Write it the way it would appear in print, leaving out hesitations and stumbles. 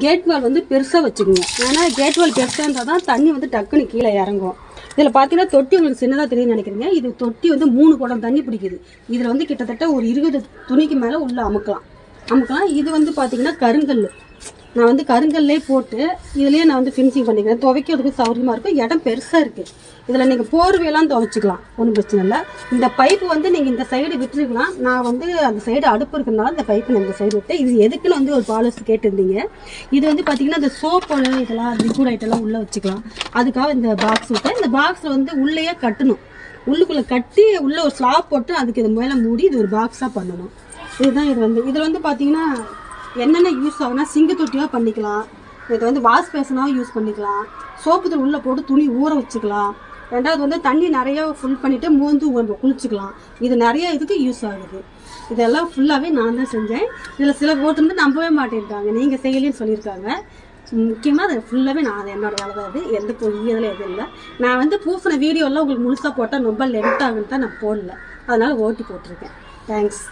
Gate வால் வந்து பெருசாக வச்சுக்கோங்க. ஏன்னா கேட் வால் பெருசாக இருந்தால் தான் தண்ணி வந்து டக்குன்னு கீழே இறங்கும். இதில் பார்த்தீங்கன்னா தொட்டி உங்களுக்கு சின்னதாக தெரியும்னு நினைக்கிறீங்க. இது தொட்டி வந்து 3 குடம் தண்ணி பிடிக்குது. இதில் வந்து கிட்டத்தட்ட ஒரு 20 துணிக்கு மேலே உள்ளே அமுக்கலாம். இது வந்து பார்த்தீங்கன்னா கருங்கல். நான் வந்து கருங்கல்லே போட்டு இதுலேயே நான் வந்து ஃபினிஷிங் பண்ணிக்கிறேன். துவைக்கிறதுக்கு சௌகரியமாக இருக்கும். இடம் பெருசாக இருக்குது. இதில் நீங்கள் போர்வையெல்லாம் துவைச்சிக்கலாம், ஒன்றும் பிரச்சனை இல்லை. இந்த பைப்பு வந்து நீங்கள் இந்த சைடு விட்டுருக்கலாம். நான் வந்து அந்த சைடு அடுப்பு இருக்கிறதுனால இந்த பைப்பு நான் இந்த சைடு விட்டேன். இது எதுக்குன்னு வந்து ஒரு பாலிசி கேட்டிருந்தீங்க. இது வந்து பார்த்தீங்கன்னா இந்த சோப்பு இதெல்லாம் லிக்விட் ஐட்டெல்லாம் உள்ளே வச்சுக்கலாம். அதுக்காக இந்த பாக்ஸ் விட்டேன். இந்த பாக்ஸில் வந்து உள்ளேயே கட்டணும். உள்ளுக்குள்ளே கட்டி உள்ளே ஒரு ஸ்லாப் போட்டு அதுக்கு இது மேலே மூடி இது ஒரு பாக்ஸாக பண்ணணும். இதுதான் இதில் வந்து பார்த்தீங்கன்னா என்னென்ன யூஸ் ஆகுனா சிங்கு தொட்டியாக பண்ணிக்கலாம். இது வந்து வாஷ் பேசனாகவும் யூஸ் பண்ணிக்கலாம். சோப்பு தூள் உள்ளே போட்டு துணி ஊற வச்சுக்கலாம். ரெண்டாவது வந்து தண்ணி நிறையா ஃபுல் பண்ணிவிட்டு மோந்து குளிச்சுக்கலாம். இது நிறைய இதுக்கு யூஸ் ஆகுது. இதெல்லாம் ஃபுல்லாகவே நான் தான் செஞ்சேன். இதில் சில போட்டு வந்து நம்பவே மாட்டேன்ட்டாங்க, நீங்கள் செய்யலைன்னு சொல்லியிருக்காங்க. முக்கியமாக அதை ஃபுல்லாகவே நான் என்னோடய வேலை தான். அது எந்த பொய் இதில் எதுவும் இல்லை. நான் வந்து பூசின வீடியோலாம் உங்களுக்கு முழுசாக போட்டால் ரொம்ப லென்த் ஆகுன்னு தான் நான் போடல. அதனால் ஓட்டி போட்டிருக்கேன். தேங்க்ஸ்.